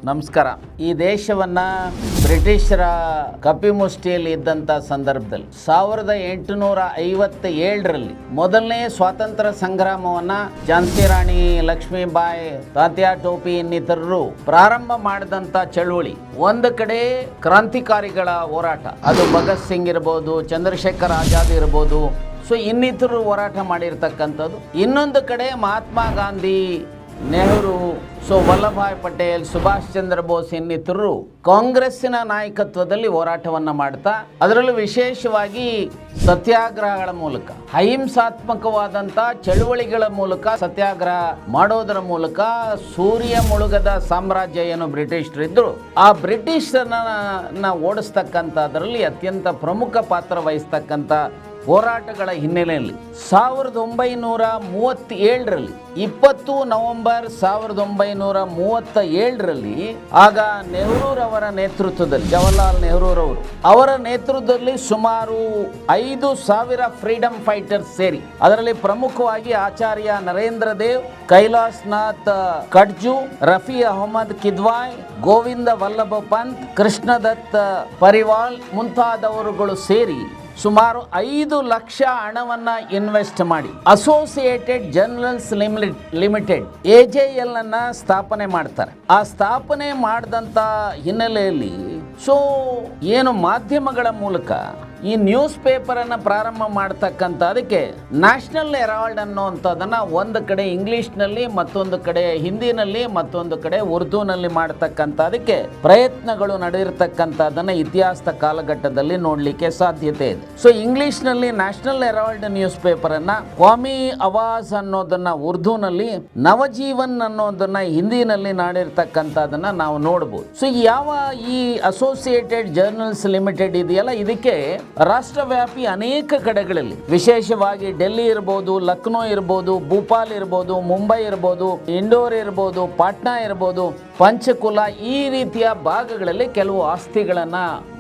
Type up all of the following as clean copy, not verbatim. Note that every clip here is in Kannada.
ನಮಸ್ಕಾರ. ಈ ದೇಶವನ್ನ ಬ್ರಿಟಿಷರ ಕಪಿಮುಷ್ಟಿಯಲ್ಲಿ ಇದ್ದಂಥ ಸಂದರ್ಭದಲ್ಲಿ 1857ರಲ್ಲಿ ಮೊದಲನೇ ಸ್ವಾತಂತ್ರ್ಯ ಸಂಗ್ರಾಮವನ್ನ ಝಾನ್ಸಿ ರಾಣಿ ಲಕ್ಷ್ಮೀಬಾಯಿ, ತಾತ್ಯಾ ಟೋಪಿ ಇನ್ನಿತರರು ಪ್ರಾರಂಭ ಮಾಡಿದಂಥ ಚಳುವಳಿ. ಒಂದು ಕಡೆ ಕ್ರಾಂತಿಕಾರಿಗಳ ಹೋರಾಟ, ಅದು ಭಗತ್ ಸಿಂಗ್ ಇರ್ಬೋದು, ಚಂದ್ರಶೇಖರ್ ಆಜಾದ್ ಇರ್ಬೋದು, ಸೊ ಇನ್ನಿತರರು ಹೋರಾಟ ಮಾಡಿರ್ತಕ್ಕಂಥದ್ದು. ಇನ್ನೊಂದು ಕಡೆ ಮಹಾತ್ಮ ಗಾಂಧಿ, ನೆಹರು, ಸೊ ವಲ್ಲಭಾಯ್ ಪಟೇಲ್, ಸುಭಾಷ್ ಚಂದ್ರ ಬೋಸ್ ಇನ್ನಿತರರು ಕಾಂಗ್ರೆಸ್ಸಿನ ನಾಯಕತ್ವದಲ್ಲಿ ಹೋರಾಟವನ್ನು ಮಾಡ್ತಾ, ಅದರಲ್ಲೂ ವಿಶೇಷವಾಗಿ ಸತ್ಯಾಗ್ರಹಗಳ ಮೂಲಕ, ಅಹಿಂಸಾತ್ಮಕವಾದಂಥ ಚಳುವಳಿಗಳ ಮೂಲಕ ಸತ್ಯಾಗ್ರಹ ಮಾಡೋದರ ಮೂಲಕ ಸೂರ್ಯ ಮುಳುಗದ ಸಾಮ್ರಾಜ್ಯ ಏನು ಬ್ರಿಟಿಷರಿದ್ರು, ಆ ಬ್ರಿಟಿಷರನ್ನ ಓಡಿಸ್ತಕ್ಕಂಥದ್ರಲ್ಲಿ ಅತ್ಯಂತ ಪ್ರಮುಖ ಪಾತ್ರ ವಹಿಸ್ತಕ್ಕಂಥ ಹೋರಾಟಗಳ ಹಿನ್ನೆಲೆಯಲ್ಲಿ 1937ರಲ್ಲಿ 20 ನವೆಂಬರ್ 1937ರಲ್ಲಿ ಆಗ ನೆಹರೂರವರ ನೇತೃತ್ವದಲ್ಲಿ, ಜವಾಹರ್ಲಾಲ್ ನೆಹರೂರವರು ಅವರ ನೇತೃತ್ವದಲ್ಲಿ ಸುಮಾರು 5,000 ಫ್ರೀಡಮ್ ಫೈಟರ್ಸ್ ಸೇರಿ, ಅದರಲ್ಲಿ ಪ್ರಮುಖವಾಗಿ ಆಚಾರ್ಯ ನರೇಂದ್ರ ದೇವ್, ಕೈಲಾಸನಾಥ್ ಕಟ್ಜು, ರಫಿ ಅಹಮದ್ ಕಿದ್ವಾಯ್, ಗೋವಿಂದ ವಲ್ಲಭ ಪಂತ್, ಕೃಷ್ಣದತ್ ಪರಿವಾಲ್ ಮುಂತಾದವರುಗಳು ಸೇರಿ ಸುಮಾರು 5 ಲಕ್ಷ ಹಣವನ್ನ ಇನ್ವೆಸ್ಟ್ ಮಾಡಿ ಅಸೋಸಿಯೇಟೆಡ್ ಜರ್ನಲ್ಸ್ ಲಿಮಿಟೆಡ್ AJL ಅನ್ನ ಸ್ಥಾಪನೆ ಮಾಡ್ತಾರೆ. ಆ ಸ್ಥಾಪನೆ ಮಾಡಿದಂಥ ಹಿನ್ನೆಲೆಯಲ್ಲಿ ಸೊ ಏನು ಮಾಧ್ಯಮಗಳ ಮೂಲಕ ಈ ನ್ಯೂಸ್ ಪೇಪರನ್ನು ಪ್ರಾರಂಭ ಮಾಡ್ತಕ್ಕಂಥ, ಅದಕ್ಕೆ ನ್ಯಾಷನಲ್ ಹೆರಾಲ್ಡ್ ಅನ್ನೋವಂಥದ್ದನ್ನು ಒಂದು ಕಡೆ ಇಂಗ್ಲೀಷ್ನಲ್ಲಿ, ಮತ್ತೊಂದು ಕಡೆ ಹಿಂದಿನಲ್ಲಿ, ಮತ್ತೊಂದು ಕಡೆ ಉರ್ದುನಲ್ಲಿ ಮಾಡ್ತಕ್ಕಂಥ ಅದಕ್ಕೆ ಪ್ರಯತ್ನಗಳು ನಡೆದಿರ್ತಕ್ಕಂಥದ್ದನ್ನು ಇತಿಹಾಸದ ಕಾಲಘಟ್ಟದಲ್ಲಿ ನೋಡಲಿಕ್ಕೆ ಸಾಧ್ಯತೆ ಇದೆ. ಸೊ ಇಂಗ್ಲೀಷ್ನಲ್ಲಿ ನ್ಯಾಷನಲ್ ಹೆರಾಲ್ಡ್ ನ್ಯೂಸ್ ಪೇಪರನ್ನು, ಕ್ವಾಮಿ ಆವಾಜ್ ಅನ್ನೋದನ್ನು ಉರ್ದುನಲ್ಲಿ, ನವಜೀವನ್ ಅನ್ನೋದನ್ನು ಹಿಂದಿನಲ್ಲಿ ಮಾಡಿರ್ತಕ್ಕಂಥದ್ದನ್ನು ನಾವು ನೋಡ್ಬೋದು. ಸೊ ಯಾವ ಈ ಅಸೋಸಿಯೇಟೆಡ್ ಜರ್ನಲ್ಸ್ ಲಿಮಿಟೆಡ್ ಇದೆಯಲ್ಲ, ಇದಕ್ಕೆ ರಾಷ್ಟ್ರವ್ಯಾಪಿ ಅನೇಕ ಕಡೆಗಳಲ್ಲಿ, ವಿಶೇಷವಾಗಿ ಡೆಲ್ಲಿ ಇರ್ಬೋದು, ಲಕ್ನೋ ಇರ್ಬೋದು, ಭೂಪಾಲ್ ಇರ್ಬೋದು, ಮುಂಬೈ ಇರ್ಬೋದು, ಇಂಡೋರ್ ಇರ್ಬೋದು, ಪಾಟ್ನಾ ಇರ್ಬೋದು, ಪಂಚಕುಲ, ಈ ರೀತಿಯ ಭಾಗಗಳಲ್ಲಿ ಕೆಲವು ಆಸ್ತಿಗಳನ್ನ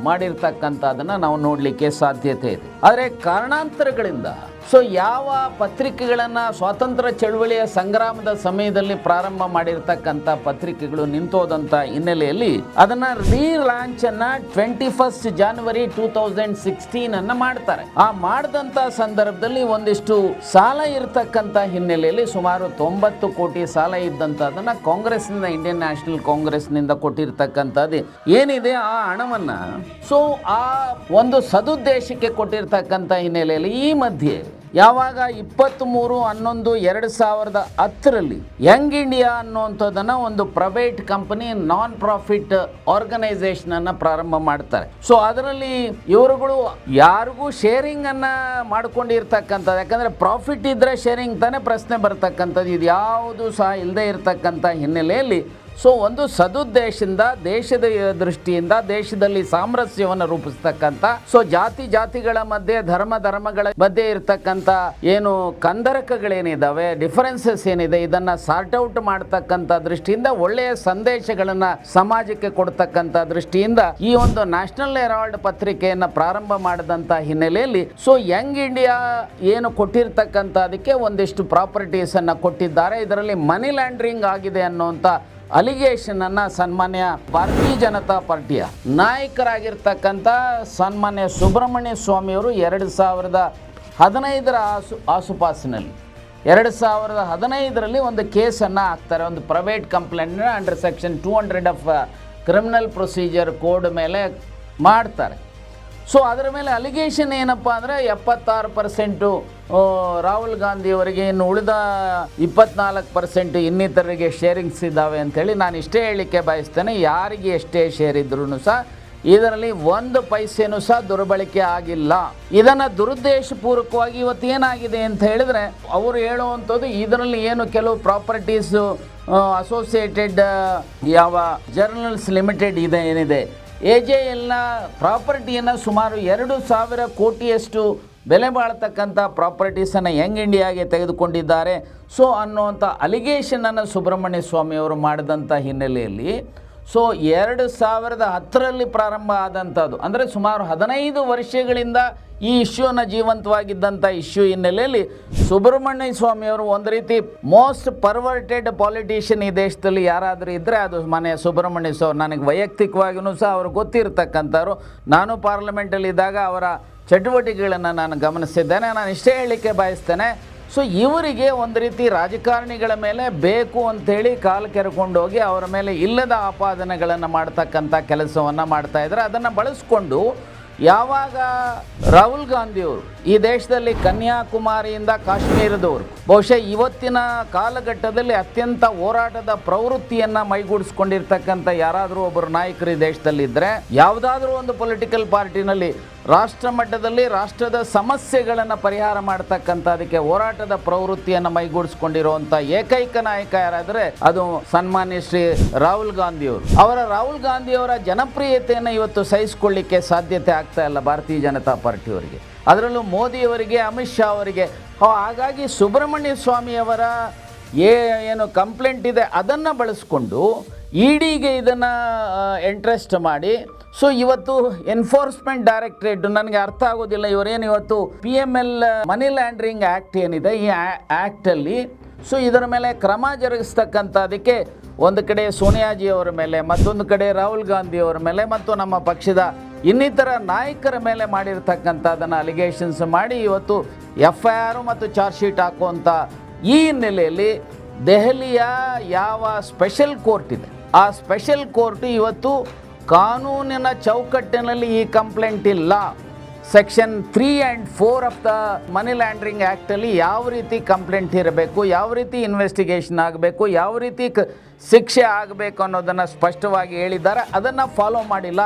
ಮಾಡಿರ್ತಕ್ಕಂಥದ್ದನ್ನ ನಾವು ನೋಡಲಿಕ್ಕೆ ಸಾಧ್ಯತೆ ಇದೆ. ಆದರೆ ಕಾರಣಾಂತರಗಳಿಂದ ಸೊ ಯಾವ ಪತ್ರಿಕೆಗಳನ್ನು ಸ್ವಾತಂತ್ರ್ಯ ಚಳುವಳಿಯ ಸಂಗ್ರಾಮದ ಸಮಯದಲ್ಲಿ ಪ್ರಾರಂಭ ಮಾಡಿರ್ತಕ್ಕಂಥ ಪತ್ರಿಕೆಗಳು ನಿಂತೋದಂಥ ಹಿನ್ನೆಲೆಯಲ್ಲಿ ಅದನ್ನ ರೀಲಾಂಚ್ ಅನ್ನ 21 ಜನವರಿ 2016 ಮಾಡ್ತಾರೆ. ಆ ಮಾಡಿದಂಥ ಸಂದರ್ಭದಲ್ಲಿ ಒಂದಿಷ್ಟು ಸಾಲ ಇರತಕ್ಕಂಥ ಹಿನ್ನೆಲೆಯಲ್ಲಿ ಸುಮಾರು 90 ಕೋಟಿ ಸಾಲ ಇದ್ದಂಥದನ್ನ ಕಾಂಗ್ರೆಸ್ನಿಂದ, ಇಂಡಿಯನ್ ನ್ಯಾಷನಲ್ ಕಾಂಗ್ರೆಸ್ನಿಂದ ಕೊಟ್ಟಿರ್ತಕ್ಕಂಥದ್ದು ಏನಿದೆ ಆ ಹಣವನ್ನ ಸೊ ಆ ಒಂದು ಸದುದ್ದೇಶಕ್ಕೆ ಕೊಟ್ಟಿರ್ತಕ್ಕಂಥ ಹಿನ್ನೆಲೆಯಲ್ಲಿ ಈ ಮಧ್ಯೆ ಯಾವಾಗ 23/11/2010ರಲ್ಲಿ ಯಂಗ್ ಇಂಡಿಯಾ ಅನ್ನುವಂಥದ್ದನ್ನು ಒಂದು private company, non profit organisation ಅನ್ನ ಪ್ರಾರಂಭ ಮಾಡ್ತಾರೆ. ಸೊ ಅದರಲ್ಲಿ ಇವರುಗಳು ಯಾರಿಗೂ ಶೇರಿಂಗ್ ಅನ್ನ ಮಾಡ್ಕೊಂಡಿರ್ತಕ್ಕಂಥದ್ದು, ಯಾಕಂದ್ರೆ ಪ್ರಾಫಿಟ್ ಇದ್ರೆ ಶೇರಿಂಗ್ ತಾನೇ ಪ್ರಶ್ನೆ ಬರ್ತಕ್ಕಂಥದ್ದು, ಇದು ಯಾವುದು ಸಹ ಇಲ್ಲದೆ ಇರತಕ್ಕಂಥ ಹಿನ್ನೆಲೆಯಲ್ಲಿ ಸೊ ಒಂದು ಸದುದ್ದೇಶದಿಂದ, ದೇಶದ ದೃಷ್ಟಿಯಿಂದ ದೇಶದಲ್ಲಿ ಸಾಮರಸ್ಯವನ್ನು ರೂಪಿಸ್ತಕ್ಕಂಥ, ಸೊ ಜಾತಿಗಳ ಮಧ್ಯೆ, ಧರ್ಮಗಳ ಮಧ್ಯೆ ಇರತಕ್ಕಂಥ ಏನು ಕಂದರಕಗಳೇನಿದಾವೆ, ಡಿಫರೆನ್ಸಸ್ ಏನಿದೆ, ಇದನ್ನ ಸಾರ್ಟ್ ಔಟ್ ಮಾಡ್ತಕ್ಕಂಥ ದೃಷ್ಟಿಯಿಂದ, ಒಳ್ಳೆಯ ಸಂದೇಶಗಳನ್ನ ಸಮಾಜಕ್ಕೆ ಕೊಡ್ತಕ್ಕಂಥ ದೃಷ್ಟಿಯಿಂದ ಈ ಒಂದು ನ್ಯಾಷನಲ್ ಹೆರಾಲ್ಡ್ ಪತ್ರಿಕೆಯನ್ನ ಪ್ರಾರಂಭ ಮಾಡಿದಂಥ ಹಿನ್ನೆಲೆಯಲ್ಲಿ ಸೊ ಯಂಗ್ ಇಂಡಿಯಾ ಏನು ಕೊಟ್ಟಿರ್ತಕ್ಕಂಥ ಅದಕ್ಕೆ ಒಂದಿಷ್ಟು ಪ್ರಾಪರ್ಟೀಸ್ ಅನ್ನ ಕೊಟ್ಟಿದ್ದಾರೆ. ಇದರಲ್ಲಿ ಮನಿ ಲ್ಯಾಂಡ್ರಿಂಗ್ ಆಗಿದೆ ಅನ್ನುವಂಥ ಅಲಿಗೇಷನ್ ಅನ್ನ ಸನ್ಮಾನ್ಯ ಭಾರತೀಯ ಜನತಾ ಪಾರ್ಟಿಯ ನಾಯಕರಾಗಿರ್ತಕ್ಕಂಥ ಸನ್ಮಾನ್ಯ ಸುಬ್ರಹ್ಮಣ್ಯ ಸ್ವಾಮಿಯವರು 2015ರ ಆಸುಪಾಸಿನಲ್ಲಿ 2015ರಲ್ಲಿ ಒಂದು ಕೇಸನ್ನು ಹಾಕ್ತಾರೆ, ಒಂದು private complaint under section 200 of criminal procedure code ಮೇಲೆ ಮಾಡ್ತಾರೆ. ಸೊ ಅದರ ಮೇಲೆ ಅಲಿಗೇಷನ್ ಏನಪ್ಪ ಅಂದರೆ 76% ರಾಹುಲ್ ಗಾಂಧಿಯವರಿಗೆ, ಇನ್ನು ಉಳಿದ 24% ಇನ್ನಿತರಿಗೆ ಶೇರಿಂಗ್ಸ್ ಇದ್ದಾವೆ ಅಂಥೇಳಿ ನಾನು ಇಷ್ಟೇ ಹೇಳಲಿಕ್ಕೆ ಬಯಸ್ತೇನೆ. ಯಾರಿಗೆ ಎಷ್ಟೇ ಶೇರ್ ಇದ್ರೂ ಸಹ ಇದರಲ್ಲಿ 1 ಪೈಸೆನೂ ಸಹ ದುರ್ಬಳಕೆ ಆಗಿಲ್ಲ. ಇದನ್ನು ದುರುದ್ದೇಶಪೂರ್ವಕವಾಗಿ ಇವತ್ತು ಏನಾಗಿದೆ ಅಂತ ಹೇಳಿದ್ರೆ, ಅವರು ಹೇಳುವಂಥದ್ದು ಇದರಲ್ಲಿ ಏನು ಕೆಲವು ಪ್ರಾಪರ್ಟೀಸು ಅಸೋಸಿಯೇಟೆಡ್ ಯಾವ ಜರ್ನಲ್ಸ್ ಲಿಮಿಟೆಡ್ ಇದೆ ಏನಿದೆ, AJLನ ಪ್ರಾಪರ್ಟಿಯನ್ನು ಸುಮಾರು 2,000 ಕೋಟಿಯಷ್ಟು ಬೆಲೆ ಬಾಳ್ತಕ್ಕಂಥ ಪ್ರಾಪರ್ಟೀಸನ್ನು ಯಂಗ್ ಇಂಡಿಯಾಗೆ ತೆಗೆದುಕೊಂಡಿದ್ದಾರೆ ಸೊ ಅನ್ನುವಂಥ ಅಲಿಗೇಷನನ್ನು ಸುಬ್ರಹ್ಮಣ್ಯ ಸ್ವಾಮಿಯವರು ಮಾಡಿದಂಥ ಹಿನ್ನೆಲೆಯಲ್ಲಿ ಸೊ 2010ರಲ್ಲಿ ಪ್ರಾರಂಭ ಆದಂಥದ್ದು, ಅಂದರೆ ಸುಮಾರು 15 ವರ್ಷಗಳಿಂದ ಈ ಇಶ್ಯೂನ ಜೀವಂತವಾಗಿದ್ದಂಥ ಇಶ್ಯೂ ಹಿನ್ನೆಲೆಯಲ್ಲಿ ಸುಬ್ರಹ್ಮಣ್ಯ ಸ್ವಾಮಿಯವರು ಒಂದು ರೀತಿ ಮೋಸ್ಟ್ ಪರ್ವರ್ಟೆಡ್ ಪಾಲಿಟಿಷಿಯನ್ ಈ ದೇಶದಲ್ಲಿ ಯಾರಾದರೂ ಇದ್ದರೆ ಅದು ಮನೆಯ ಸುಬ್ರಹ್ಮಣ್ಯ ಸ್ವಾಮಿ. ನನಗೆ ವೈಯಕ್ತಿಕವಾಗಿಯೂ ಸಹ ಅವರು ಗೊತ್ತಿರತಕ್ಕಂಥವ್ರು. ನಾನು ಪಾರ್ಲಿಮೆಂಟಲ್ಲಿ ಇದ್ದಾಗ ಅವರ ಚಟುವಟಿಕೆಗಳನ್ನು ನಾನು ಗಮನಿಸಿದ್ದೇನೆ. ನಾನು ಇಷ್ಟೇ ಹೇಳಲಿಕ್ಕೆ ಬಯಸ್ತೇನೆ, ಸೊ ಇವರಿಗೆ ಒಂದು ರೀತಿ ರಾಜಕಾರಣಿಗಳ ಮೇಲೆ ಬೇಕು ಅಂಥೇಳಿ ಕಾಲು ಕೆರ್ಕೊಂಡು ಹೋಗಿ ಅವರ ಮೇಲೆ ಇಲ್ಲದ ಆಪಾದನೆಗಳನ್ನು ಮಾಡ್ತಕ್ಕಂಥ ಕೆಲಸವನ್ನು ಮಾಡ್ತಾಯಿದ್ದಾರೆ. ಅದನ್ನು ಬಳಸ್ಕೊಂಡು ಯಾವಾಗ ರಾಹುಲ್ ಗಾಂಧಿಯವರು ಈ ದೇಶದಲ್ಲಿ ಕನ್ಯಾಕುಮಾರಿಯಿಂದ ಕಾಶ್ಮೀರದವರು ಬಹುಶಃ ಇವತ್ತಿನ ಕಾಲಘಟ್ಟದಲ್ಲಿ ಅತ್ಯಂತ ಹೋರಾಟದ ಪ್ರವೃತ್ತಿಯನ್ನು ಮೈಗೂಡಿಸ್ಕೊಂಡಿರ್ತಕ್ಕಂಥ ಯಾರಾದರೂ ಒಬ್ಬರು ನಾಯಕರು ಈ ದೇಶದಲ್ಲಿದ್ದರೆ, ಯಾವುದಾದ್ರೂ ಒಂದು ಪೊಲಿಟಿಕಲ್ ಪಾರ್ಟಿನಲ್ಲಿ ರಾಷ್ಟ್ರ ಮಟ್ಟದಲ್ಲಿ ರಾಷ್ಟ್ರದ ಸಮಸ್ಯೆಗಳನ್ನು ಪರಿಹಾರ ಮಾಡ್ತಕ್ಕಂಥ ಅದಕ್ಕೆ ಹೋರಾಟದ ಪ್ರವೃತ್ತಿಯನ್ನು ಮೈಗೂಡಿಸ್ಕೊಂಡಿರುವಂಥ ಏಕೈಕ ನಾಯಕ ಯಾರಾದರೆ ಅದು ಸನ್ಮಾನ್ಯ ಶ್ರೀ ರಾಹುಲ್ ಗಾಂಧಿಯವರು. ರಾಹುಲ್ ಗಾಂಧಿಯವರ ಜನಪ್ರಿಯತೆಯನ್ನು ಇವತ್ತು ಸಹಿಸಿಕೊಳ್ಳಿಕ್ಕೆ ಸಾಧ್ಯತೆ ಆಗ್ತಾ ಇಲ್ಲ ಭಾರತೀಯ ಜನತಾ ಪಾರ್ಟಿಯವರಿಗೆ, ಅದರಲ್ಲೂ ಮೋದಿಯವರಿಗೆ, ಅಮಿತ್ ಶಾ ಅವರಿಗೆ. ಹಾಗಾಗಿ ಸುಬ್ರಹ್ಮಣ್ಯ ಸ್ವಾಮಿಯವರ ಏನು ಕಂಪ್ಲೇಂಟ್ ಇದೆ ಅದನ್ನು ಬಳಸ್ಕೊಂಡು ಇಡಿಗೆ ಇದನ್ನು ಇಂಟ್ರೆಸ್ಟ್ ಮಾಡಿ, ಸೊ ಇವತ್ತು ಎನ್ಫೋರ್ಸ್ಮೆಂಟ್ ಡೈರೆಕ್ಟರೇಟ್, ನನಗೆ ಅರ್ಥ ಆಗೋದಿಲ್ಲ ಇವರೇನು ಇವತ್ತು PML ಮನಿ ಲ್ಯಾಂಡ್ರಿಂಗ್ ಆ್ಯಕ್ಟ್ ಏನಿದೆ ಈ ಆ್ಯಕ್ಟಲ್ಲಿ ಸೊ ಇದರ ಮೇಲೆ ಕ್ರಮ ಜರುಗಿಸ್ತಕ್ಕಂಥದಕ್ಕೆ ಒಂದು ಕಡೆ ಸೋನಿಯಾಜಿಯವರ ಮೇಲೆ, ಮತ್ತೊಂದು ಕಡೆ ರಾಹುಲ್ ಗಾಂಧಿಯವರ ಮೇಲೆ ಮತ್ತು ನಮ್ಮ ಪಕ್ಷದ ಇನ್ನಿತರ ನಾಯಕರ ಮೇಲೆ ಮಾಡಿರ್ತಕ್ಕಂಥದ್ದನ್ನು ಅಲಿಗೇಷನ್ಸ್ ಮಾಡಿ ಇವತ್ತು FIR ಮತ್ತು ಚಾರ್ಜ್ ಶೀಟ್ ಹಾಕುವಂಥ ಈ ಹಿನ್ನೆಲೆಯಲ್ಲಿ ದೆಹಲಿಯ ಯಾವ ಸ್ಪೆಷಲ್ ಕೋರ್ಟ್ ಇದೆ ಆ ಸ್ಪೆಷಲ್ ಕೋರ್ಟ್ ಇವತ್ತು ಕಾನೂನಿನ ಚೌಕಟ್ಟಿನಲ್ಲಿ ಈ ಕಂಪ್ಲೇಂಟ್ ಇಲ್ಲ, section 3 and 4 of the money laundering ಆ್ಯಕ್ಟಲ್ಲಿ ಯಾವ ರೀತಿ ಕಂಪ್ಲೇಂಟ್ ಇರಬೇಕು, ಯಾವ ರೀತಿ ಇನ್ವೆಸ್ಟಿಗೇಷನ್ ಆಗಬೇಕು, ಯಾವ ರೀತಿ ಶಿಕ್ಷೆ ಆಗಬೇಕು ಅನ್ನೋದನ್ನು ಸ್ಪಷ್ಟವಾಗಿ ಹೇಳಿದ್ದಾರೆ. ಅದನ್ನು ಫಾಲೋ ಮಾಡಿಲ್ಲ.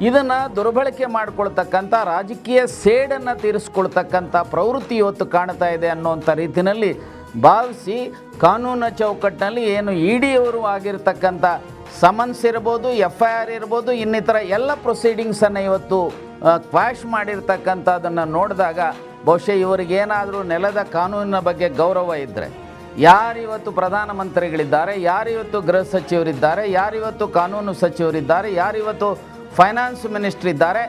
ಇದನ್ನು ದುರ್ಬಳಕೆ ಮಾಡಿಕೊಳ್ತಕ್ಕಂಥ ರಾಜಕೀಯ ಸೇಡನ್ನು ತೀರಿಸ್ಕೊಳ್ತಕ್ಕಂಥ ಪ್ರವೃತ್ತಿ ಇವತ್ತು ಕಾಣ್ತಾ ಇದೆ ಅನ್ನೋಂಥ ರೀತಿಯಲ್ಲಿ ಭಾವಿಸಿ ಕಾನೂನು ಚೌಕಟ್ಟಿನಲ್ಲಿ ಏನು ಇಡಿಯವರು ಆಗಿರ್ತಕ್ಕಂಥ ಸಮನ್ಸ್ ಇರ್ಬೋದು, FIR ಇರ್ಬೋದು, ಇನ್ನಿತರ ಎಲ್ಲ ಪ್ರೊಸೀಡಿಂಗ್ಸನ್ನು ಇವತ್ತು ಕ್ವಾಶ್ ಮಾಡಿರ್ತಕ್ಕಂಥದ್ದನ್ನು ನೋಡಿದಾಗ ಬಹುಶಃ ಇವರಿಗೇನಾದರೂ ನೆಲದ ಕಾನೂನಿನ ಬಗ್ಗೆ ಗೌರವ ಇದ್ದರೆ, ಯಾರಿವತ್ತು ಪ್ರಧಾನಮಂತ್ರಿಗಳಿದ್ದಾರೆ, ಯಾರಿವತ್ತು ಗೃಹ ಸಚಿವರಿದ್ದಾರೆ, ಯಾರಿವತ್ತು ಕಾನೂನು ಸಚಿವರಿದ್ದಾರೆ, ಯಾರಿವತ್ತು ಫೈನಾನ್ಸ್ ಮಿನಿಸ್ಟ್ರ್ ಇದ್ದಾರೆ,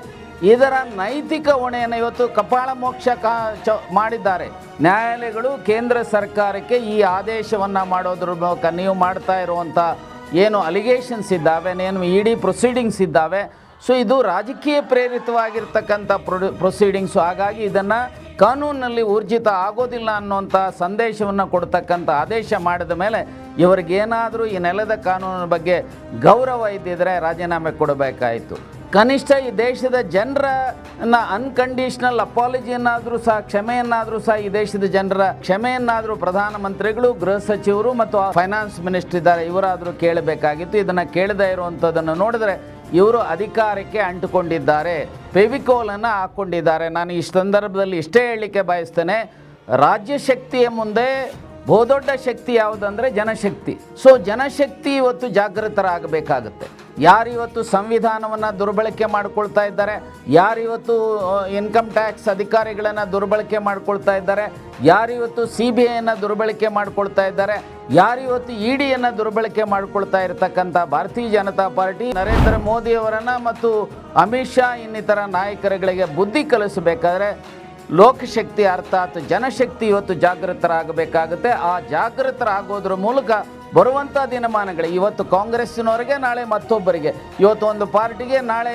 ಇದರ ನೈತಿಕ ಹೊಣೆಯನ್ನು ಇವತ್ತು ಕಪಾಳ ಮೋಕ್ಷ ಮಾಡಿದ್ದಾರೆ. ನ್ಯಾಯಾಲಯಗಳು ಕೇಂದ್ರ ಸರ್ಕಾರಕ್ಕೆ ಈ ಆದೇಶವನ್ನು ಮಾಡೋದ್ರ ಮೂಲಕ ನೀವು ಮಾಡ್ತಾ ಇರುವಂಥ ಏನು ಅಲಿಗೇಷನ್ಸ್ ಇದ್ದಾವೆ, ಏನು ಇಡಿ ಪ್ರೊಸೀಡಿಂಗ್ಸ್ ಇದ್ದಾವೆ, ಸೊ ಇದು ರಾಜಕೀಯ ಪ್ರೇರಿತವಾಗಿರ್ತಕ್ಕಂಥ ಪ್ರೊಸೀಡಿಂಗ್ಸು. ಹಾಗಾಗಿ ಇದನ್ನು ಕಾನೂನಿನಲ್ಲಿ ಊರ್ಜಿತ ಆಗೋದಿಲ್ಲ ಅನ್ನುವಂಥ ಸಂದೇಶವನ್ನು ಕೊಡ್ತಕ್ಕಂಥ ಆದೇಶ ಮಾಡಿದ ಮೇಲೆ ಇವರಿಗೇನಾದರೂ ಈ ನೆಲದ ಕಾನೂನಿನ ಬಗ್ಗೆ ಗೌರವ ಇದ್ದಿದ್ರೆ ರಾಜೀನಾಮೆ ಕೊಡಬೇಕಾಯಿತು. ಕನಿಷ್ಠ ಈ ದೇಶದ ಜನರನ್ನ ಅನ್ಕಂಡೀಷ್ನಲ್ ಅಪಾಲಜಿಯನ್ನಾದರೂ ಸಹ, ಕ್ಷಮೆಯನ್ನಾದರೂ ಸಹ ಈ ದೇಶದ ಜನರ ಕ್ಷಮೆಯನ್ನಾದರೂ ಪ್ರಧಾನಮಂತ್ರಿಗಳು, ಗೃಹ ಸಚಿವರು ಮತ್ತು ಫೈನಾನ್ಸ್ ಮಿನಿಸ್ಟರ್ ಇದ್ದಾರೆ ಇವರಾದರೂ ಕೇಳಬೇಕಾಗಿತ್ತು. ಇದನ್ನು ಕೇಳದೇ ಇರುವಂಥದ್ದನ್ನು ನೋಡಿದ್ರೆ ಇವರು ಅಧಿಕಾರಕ್ಕೆ ಅಂಟುಕೊಂಡಿದ್ದಾರೆ, ಫೆವಿಕೋಲನ್ನು ಹಾಕ್ಕೊಂಡಿದ್ದಾರೆ. ನಾನು ಈ ಸಂದರ್ಭದಲ್ಲಿ ಇಷ್ಟೇ ಹೇಳಲಿಕ್ಕೆ ಬಯಸ್ತೇನೆ, ರಾಜ್ಯ ಶಕ್ತಿಯ ಮುಂದೆ ಬಹುದೊಡ್ಡ ಶಕ್ತಿ ಯಾವುದಂದರೆ ಜನಶಕ್ತಿ. ಸೊ ಜನಶಕ್ತಿ ಇವತ್ತು ಜಾಗೃತರಾಗಬೇಕಾಗುತ್ತೆ. ಯಾರಿವತ್ತು ಸಂವಿಧಾನವನ್ನು ದುರ್ಬಳಕೆ ಮಾಡ್ಕೊಳ್ತಾ ಇದ್ದಾರೆ, ಯಾರಿವತ್ತು ಇನ್ಕಮ್ ಟ್ಯಾಕ್ಸ್ ಅಧಿಕಾರಿಗಳನ್ನು ದುರ್ಬಳಕೆ ಮಾಡ್ಕೊಳ್ತಾ ಇದ್ದಾರೆ, ಯಾರಿವತ್ತು CBIಯನ್ನು ದುರ್ಬಳಕೆ ಮಾಡ್ಕೊಳ್ತಾ ಇದ್ದಾರೆ, ಯಾರಿವತ್ತು EDಯನ್ನು ದುರ್ಬಳಕೆ ಮಾಡ್ಕೊಳ್ತಾ ಇರತಕ್ಕಂಥ ಭಾರತೀಯ ಜನತಾ ಪಾರ್ಟಿ ನರೇಂದ್ರ ಮೋದಿಯವರನ್ನು ಮತ್ತು ಅಮಿತ್ ಶಾ ಇನ್ನಿತರ ನಾಯಕರುಗಳಿಗೆ ಬುದ್ಧಿ ಕಲಿಸಬೇಕಾದ್ರೆ ಲೋಕಶಕ್ತಿ ಅರ್ಥಾತ್ ಜನಶಕ್ತಿ ಇವತ್ತು ಜಾಗೃತರಾಗಬೇಕಾಗುತ್ತೆ. ಆ ಜಾಗೃತರಾಗೋದ್ರ ಮೂಲಕ ಬರುವಂಥ ದಿನಮಾನಗಳು ಇವತ್ತು ಕಾಂಗ್ರೆಸ್ಸಿನವರಿಗೆ, ನಾಳೆ ಮತ್ತೊಬ್ಬರಿಗೆ, ಇವತ್ತು ಒಂದು ಪಾರ್ಟಿಗೆ, ನಾಳೆ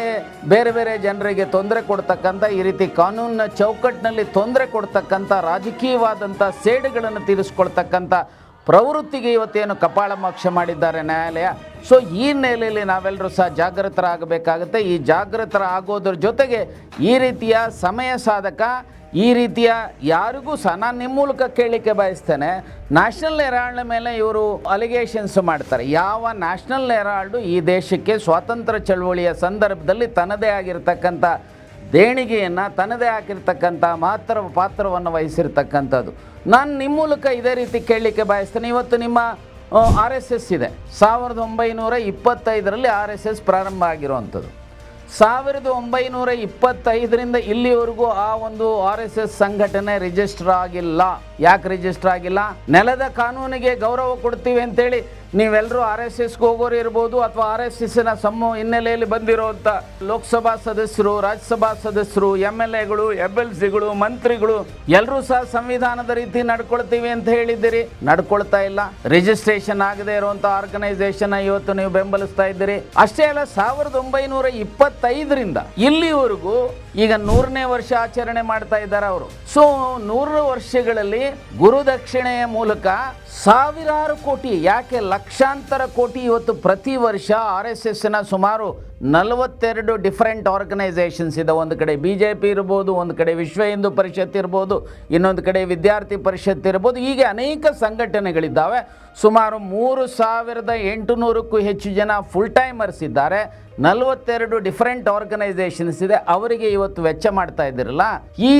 ಬೇರೆ ಬೇರೆ ಜನರಿಗೆ ತೊಂದರೆ ಕೊಡ್ತಕ್ಕಂಥ ಈ ರೀತಿ ಕಾನೂನಿನ ಚೌಕಟ್ಟಿನಲ್ಲಿ ತೊಂದರೆ ಕೊಡ್ತಕ್ಕಂಥ ರಾಜಕೀಯವಾದಂಥ ಸೇಡುಗಳನ್ನು ತೀರಿಸ್ಕೊಳ್ತಕ್ಕಂಥ ಪ್ರವೃತ್ತಿಗೆ ಇವತ್ತೇನು ಕಪಾಳ ಮೋಕ್ಷ ಮಾಡಿದ್ದಾರೆ ನ್ಯಾಯಾಲಯ. ಸೊ ಈ ನೆಲೆಯಲ್ಲಿ ನಾವೆಲ್ಲರೂ ಸಹ ಜಾಗೃತರಾಗಬೇಕಾಗುತ್ತೆ. ಈ ಜಾಗೃತರ ಆಗೋದ್ರ ಜೊತೆಗೆ ಈ ರೀತಿಯ ಸಮಯ ಸಾಧಕ, ಈ ರೀತಿಯ ಯಾರಿಗೂ ಸಹ ನಾನು ನಿಮ್ಮ ಮೂಲಕ ಕೇಳಲಿಕ್ಕೆ ಬಯಸ್ತೇನೆ, ನ್ಯಾಷನಲ್ ಹೆರಾಲ್ಡ್ ಮೇಲೆ ಇವರು ಅಲಿಗೇಷನ್ಸ್ ಮಾಡ್ತಾರೆ. ಯಾವ ನ್ಯಾಷನಲ್ ಹೆರಾಲ್ಡು ಈ ದೇಶಕ್ಕೆ ಸ್ವಾತಂತ್ರ್ಯ ಚಳವಳಿಯ ಸಂದರ್ಭದಲ್ಲಿ ತನ್ನದೇ ಆಗಿರ್ತಕ್ಕಂಥ ದೇಣಿಗೆಯನ್ನು, ತನ್ನದೇ ಆಗಿರ್ತಕ್ಕಂಥ ಮಹತ್ತರ ಪಾತ್ರವನ್ನು ವಹಿಸಿರ್ತಕ್ಕಂಥದ್ದು. ನಾನು ನಿಮ್ಮ ಮೂಲಕ ಇದೇ ರೀತಿ ಕೇಳಲಿಕ್ಕೆ ಬಯಸ್ತೇನೆ. ಇವತ್ತು ನಿಮ್ಮ RSS ಇದೆ, 1925ರಲ್ಲಿ RSS ಪ್ರಾರಂಭ ಆಗಿರುವಂಥದ್ದು. 1925ರಿಂದ ಇಲ್ಲಿವರೆಗೂ ಆ ಒಂದು RSS ಸಂಘಟನೆ ರಿಜಿಸ್ಟರ್ ಆಗಿಲ್ಲ. ಯಾಕೆ ರಿಜಿಸ್ಟರ್ ಆಗಿಲ್ಲ? ನೆಲದ ಕಾನೂನಿಗೆ ಗೌರವ ಕೊಡ್ತೀವಿ ಅಂತೇಳಿ ನೀವೆಲ್ಲರೂ RSSಗೆ ಹೋಗೋರು ಇರ್ಬೋದು, ಅಥವಾ RSSನ ಹಿನ್ನೆಲೆಯಲ್ಲಿ ಬಂದಿರುವಂಥ ಲೋಕಸಭಾ ಸದಸ್ಯರು, ರಾಜ್ಯಸಭಾ ಸದಸ್ಯರು, MLAಗಳು, FLCಗಳು, ಮಂತ್ರಿಗಳು ಎಲ್ಲರೂ ಸಹ ಸಂವಿಧಾನದ ರೀತಿ ನಡ್ಕೊಳ್ತೀವಿ ಅಂತ ಹೇಳಿದ್ದೀರಿ. ನಡ್ಕೊಳ್ತಾ ಇಲ್ಲ. ರಿಜಿಸ್ಟ್ರೇಷನ್ ಆಗದೆ ಇರುವಂತ ಆರ್ಗನೈಸೇಷನ್ ಇವತ್ತು ನೀವು ಬೆಂಬಲಿಸ್ತಾ ಇದ್ದೀರಿ. ಅಷ್ಟೇ ಅಲ್ಲ, 1925ರಿಂದ ಇಲ್ಲಿವರೆಗೂ ಈಗ 100ನೇ ವರ್ಷ ಆಚರಣೆ ಮಾಡ್ತಾ ಇದ್ದಾರೆ ಅವರು. ಸೊ 100 ವರ್ಷಗಳಲ್ಲಿ ಗುರುದಕ್ಷಿಣೆಯ ಮೂಲಕ ಸಾವಿರಾರು ಕೋಟಿ, ಯಾಕೆ ಲಕ್ಷಾಂತರ ಕೋಟಿ ಇವತ್ತು ಪ್ರತಿ ವರ್ಷ RSSನ ಸುಮಾರು 42 ಡಿಫರೆಂಟ್ ಆರ್ಗನೈಸೇಷನ್ಸ್ ಇದೆ. ಒಂದು ಕಡೆ BJP ಇರ್ಬೋದು, ಒಂದು ಕಡೆ ವಿಶ್ವ ಹಿಂದೂ ಪರಿಷತ್ ಇರ್ಬೋದು, ಇನ್ನೊಂದು ಕಡೆ ವಿದ್ಯಾರ್ಥಿ ಪರಿಷತ್ ಇರ್ಬೋದು. ಹೀಗೆ ಅನೇಕ ಸಂಘಟನೆಗಳಿದ್ದಾವೆ. ಸುಮಾರು 3800ಕ್ಕೂ ಹೆಚ್ಚು ಜನ ಫುಲ್ ಟೈಮರ್ಸ್ ಇದ್ದಾರೆ. 42 ಡಿಫರೆಂಟ್ ಆರ್ಗನೈಸೇಷನ್ಸ್ ಇದೆ. ಅವರಿಗೆ ಇವತ್ತು ವೆಚ್ಚ ಮಾಡ್ತಾ ಇದ್ದೀರಲ್ಲ, ಈ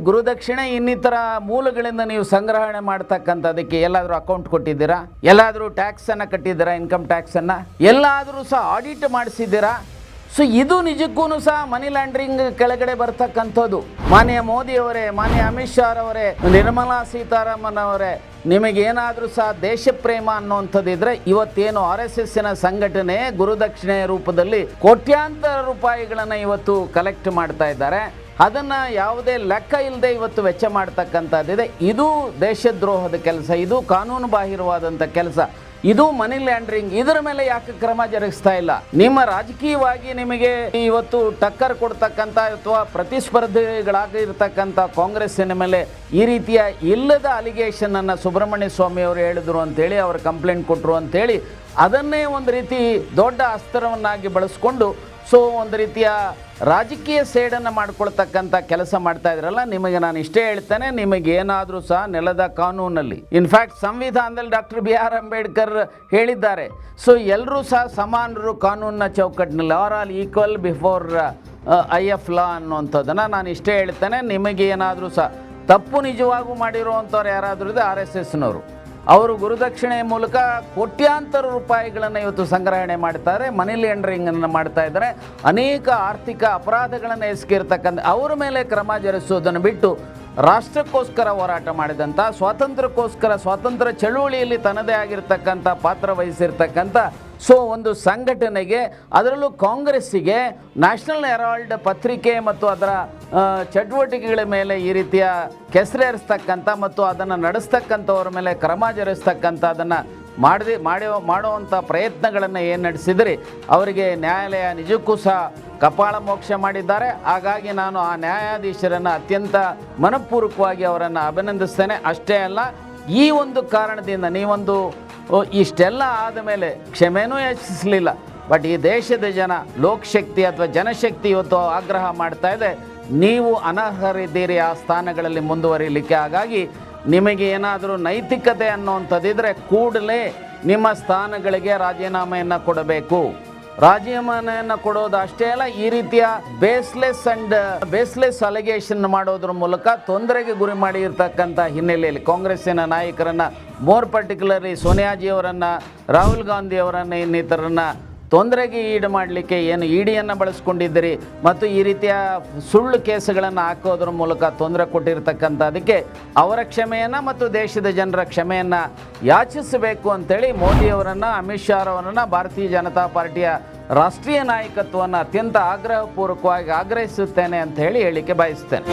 ಗುರುದಕ್ಷಿಣೆ ಇನ್ನಿತರ ಮೂಲಗಳಿಂದ ನೀವು ಸಂಗ್ರಹಣೆ ಮಾಡ್ತಕ್ಕಂಥದಕ್ಕೆ ಎಲ್ಲಾದರೂ ಅಕೌಂಟ್ ಕೊಟ್ಟಿದ್ದೀರಾ? ಎಲ್ಲಾದರೂ ಟ್ಯಾಕ್ಸ್ ಅನ್ನು ಕಟ್ಟಿದ್ದೀರಾ? ಇನ್ಕಮ್ ಟ್ಯಾಕ್ಸ್ ಅನ್ನು ಎಲ್ಲಾದರೂ ಸಹ ಆಡಿಟ್ ಮಾಡಿಸಿದ್ದೀರಾ? ಸೊ ಇದು ನಿಜಕ್ಕೂ ಸಹ ಮನಿ ಲ್ಯಾಂಡ್ರಿಂಗ್ ಕೆಳಗಡೆ ಬರ್ತಕ್ಕಂಥದ್ದು. ಮಾನ್ಯ ಮೋದಿಯವರೇ, ಮಾನ್ಯ ಅಮಿತ್ ಶಾ ಅವರೇ, ನಿರ್ಮಲಾ ಸೀತಾರಾಮನ್ ಅವರೇ, ನಿಮಗೇನಾದರೂ ಸಹ ದೇಶ ಪ್ರೇಮ ಅನ್ನುವಂಥದ್ದಿದ್ರೆ ಇವತ್ತೇನು RSSನ ಸಂಘಟನೆ ಗುರುದಕ್ಷಿಣೆಯ ರೂಪದಲ್ಲಿ ಕೋಟ್ಯಾಂತರ ರೂಪಾಯಿಗಳನ್ನು ಇವತ್ತು ಕಲೆಕ್ಟ್ ಮಾಡ್ತಾ ಇದ್ದಾರೆ. ಅದನ್ನು ಯಾವುದೇ ಲೆಕ್ಕ ಇಲ್ಲದೆ ಇವತ್ತು ವೆಚ್ಚ ಮಾಡ್ತಕ್ಕಂಥದ್ದಿದೆ. ಇದು ದೇಶದ್ರೋಹದ ಕೆಲಸ, ಇದು ಕಾನೂನು ಬಾಹಿರವಾದಂಥ ಕೆಲಸ, ಇದು ಮನಿ ಲ್ಯಾಂಡ್ರಿಂಗ್. ಇದರ ಮೇಲೆ ಯಾಕೆ ಕ್ರಮ ಜರುಗಿಸ್ತಾ ಇಲ್ಲ? ನಿಮ್ಮ ರಾಜಕೀಯವಾಗಿ ನಿಮಗೆ ಇವತ್ತು ಟಕ್ಕರ್ ಕೊಡ್ತಕ್ಕಂಥ ಅಥವಾ ಪ್ರತಿಸ್ಪರ್ಧಿಗಳಾಗಿರ್ತಕ್ಕಂಥ ಕಾಂಗ್ರೆಸ್ಸಿನ ಮೇಲೆ ಈ ರೀತಿಯ ಇಲ್ಲದ ಅಲಿಗೇಷನ್ ಅನ್ನು ಸುಬ್ರಹ್ಮಣ್ಯ ಸ್ವಾಮಿ ಅವರು ಹೇಳಿದ್ರು ಅಂತೇಳಿ, ಅವರು ಕಂಪ್ಲೇಂಟ್ ಕೊಟ್ಟರು ಅಂತೇಳಿ, ಅದನ್ನೇ ಒಂದು ರೀತಿ ದೊಡ್ಡ ಅಸ್ತ್ರವನ್ನಾಗಿ ಬಳಸ್ಕೊಂಡು ಒಂದು ರೀತಿಯ ರಾಜಕೀಯ ಸೇಡನ್ನು ಮಾಡ್ಕೊಳ್ತಕ್ಕಂಥ ಕೆಲಸ ಮಾಡ್ತಾ ಇದ್ರಲ್ಲ. ನಿಮಗೆ ನಾನು ಇಷ್ಟೇ ಹೇಳ್ತೇನೆ, ನಿಮಗೇನಾದರೂ ಸಹ ನೆಲದ ಕಾನೂನಲ್ಲಿ, ಇನ್ಫ್ಯಾಕ್ಟ್ ಸಂವಿಧಾನದಲ್ಲಿ ಡಾಕ್ಟರ್ BR ಅಂಬೇಡ್ಕರ್ ಹೇಳಿದ್ದಾರೆ, ಸೊ ಎಲ್ಲರೂ ಸಹ ಸಮಾನರು ಕಾನೂನಿನ ಚೌಕಟ್ಟಿನಲ್ಲಿ, ಆಲ್ ಈಕ್ವಲ್ ಬಿಫೋರ್ IF ಲಾ ಅನ್ನುವಂಥದ್ದನ್ನು ನಾನು ಇಷ್ಟೇ ಹೇಳ್ತೇನೆ. ನಿಮಗೇನಾದರೂ ಸಹ ತಪ್ಪು ನಿಜವಾಗೂ ಮಾಡಿರುವಂಥವ್ರು ಯಾರಾದರೂ ಇದೆ RSSನವರು, ಅವರು ಗುರುದಕ್ಷಿಣೆಯ ಮೂಲಕ ಕೋಟ್ಯಾಂತರ ರೂಪಾಯಿಗಳನ್ನು ಇವತ್ತು ಸಂಗ್ರಹಣೆ ಮಾಡ್ತಾರೆ, ಮನಿ ಲ್ಯಾಂಡ್ರಿಂಗನ್ನು ಮಾಡ್ತಾ ಇದ್ದಾರೆ, ಅನೇಕ ಆರ್ಥಿಕ ಅಪರಾಧಗಳನ್ನು ಎಸಗಿರ್ತಕ್ಕಂಥ ಅವರ ಮೇಲೆ ಕ್ರಮ ಜರುಗಿಸೋದನ್ನು ಬಿಟ್ಟು ರಾಷ್ಟ್ರಕ್ಕೋಸ್ಕರ ಹೋರಾಟ ಮಾಡಿದಂಥ, ಸ್ವಾತಂತ್ರ್ಯ ಚಳುವಳಿಯಲ್ಲಿ ತನ್ನದೇ ಆಗಿರ್ತಕ್ಕಂಥ ಪಾತ್ರ ವಹಿಸಿರ್ತಕ್ಕಂಥ ಒಂದು ಸಂಘಟನೆಗೆ, ಅದರಲ್ಲೂ ಕಾಂಗ್ರೆಸ್ಸಿಗೆ ನ್ಯಾಷನಲ್ ಹೆರಾಲ್ಡ್ ಪತ್ರಿಕೆ ಮತ್ತು ಅದರ ಚಟುವಟಿಕೆಗಳ ಮೇಲೆ ಈ ರೀತಿಯ ಕೆಸರೇರಿಸ್ತಕ್ಕಂಥ ಮತ್ತು ಅದನ್ನು ನಡೆಸ್ತಕ್ಕಂಥವ್ರ ಮೇಲೆ ಕ್ರಮ ಜರುಗಿಸ್ತಕ್ಕಂಥದ್ದನ್ನು ಮಾಡುವಂಥ ಪ್ರಯತ್ನಗಳನ್ನು ಏನು ನಡೆಸಿದ್ರಿ, ಅವರಿಗೆ ನ್ಯಾಯಾಲಯ ನಿಜಕ್ಕೂ ಸಹ ಕಪಾಳ ಮೋಕ್ಷ ಮಾಡಿದ್ದಾರೆ. ಹಾಗಾಗಿ ನಾನು ಆ ನ್ಯಾಯಾಧೀಶರನ್ನು ಅತ್ಯಂತ ಮನಪೂರ್ವಕವಾಗಿ ಅವರನ್ನು ಅಭಿನಂದಿಸ್ತೇನೆ. ಅಷ್ಟೇ ಅಲ್ಲ, ಈ ಒಂದು ಕಾರಣದಿಂದ ನೀವೊಂದು ಇಷ್ಟೆಲ್ಲ ಆದ ಮೇಲೆ ಕ್ಷಮೆನೂ ಯಾಚಿಸಲಿಲ್ಲ. ಬಟ್ ಈ ದೇಶದ ಜನ, ಲೋಕಶಕ್ತಿ ಅಥವಾ ಜನಶಕ್ತಿ ಇವತ್ತು ಆಗ್ರಹ ಮಾಡ್ತಾ ಇದೆ, ನೀವು ಅನರ್ಹರಿದ್ದೀರಿ ಆ ಸ್ಥಾನಗಳಲ್ಲಿ ಮುಂದುವರಿಲಿಕ್ಕೆ. ಹಾಗಾಗಿ ನಿಮಗೆ ಏನಾದರೂ ನೈತಿಕತೆ ಅನ್ನುವಂಥದ್ದಿದ್ರೆ ಕೂಡಲೇ ನಿಮ್ಮ ಸ್ಥಾನಗಳಿಗೆ ರಾಜೀನಾಮೆಯನ್ನು ಕೊಡಬೇಕು. ರಾಜೀನಾಮೆಯನ್ನು ಕೊಡೋದು ಅಷ್ಟೇ ಅಲ್ಲ, ಈ ರೀತಿಯ ಬೇಸ್ಲೆಸ್ ಅಲಿಗೇಷನ್ ಮಾಡೋದ್ರ ಮೂಲಕ ತೊಂದರೆಗೆ ಗುರಿ ಮಾಡಿರ್ತಕ್ಕಂಥ ಹಿನ್ನೆಲೆಯಲ್ಲಿ ಕಾಂಗ್ರೆಸ್ಸಿನ ನಾಯಕರನ್ನು, ಮೋರ್ ಪರ್ಟಿಕ್ಯುಲರ್ಲಿ ಸೋನಿಯಾಜಿಯವರನ್ನು, ರಾಹುಲ್ ಗಾಂಧಿಯವರನ್ನು, ಇನ್ನಿತರನ್ನು ತೊಂದರೆಗೆ ಈಡು ಮಾಡಲಿಕ್ಕೆ ಏನು ಇಡಿಯನ್ನು ಬಳಸ್ಕೊಂಡಿದ್ದೀರಿ ಮತ್ತು ಈ ರೀತಿಯ ಸುಳ್ಳು ಕೇಸುಗಳನ್ನು ಹಾಕೋದ್ರ ಮೂಲಕ ತೊಂದರೆ ಕೊಟ್ಟಿರ್ತಕ್ಕಂಥದಕ್ಕೆ ಅವರ ಕ್ಷಮೆಯನ್ನು ಮತ್ತು ದೇಶದ ಜನರ ಕ್ಷಮೆಯನ್ನು ಯಾಚಿಸಬೇಕು ಅಂತೇಳಿ ಮೋದಿಯವರನ್ನು, ಅಮಿತ್ ಶಾ ಅವರನ್ನು, ಭಾರತೀಯ ಜನತಾ ಪಾರ್ಟಿಯ ರಾಷ್ಟ್ರೀಯ ನಾಯಕತ್ವವನ್ನು ಅತ್ಯಂತ ಆಗ್ರಹಪೂರ್ವಕವಾಗಿ ಆಗ್ರಹಿಸುತ್ತೇನೆ ಅಂತ ಹೇಳಿಕೆ ಬಯಸ್ತೇನೆ.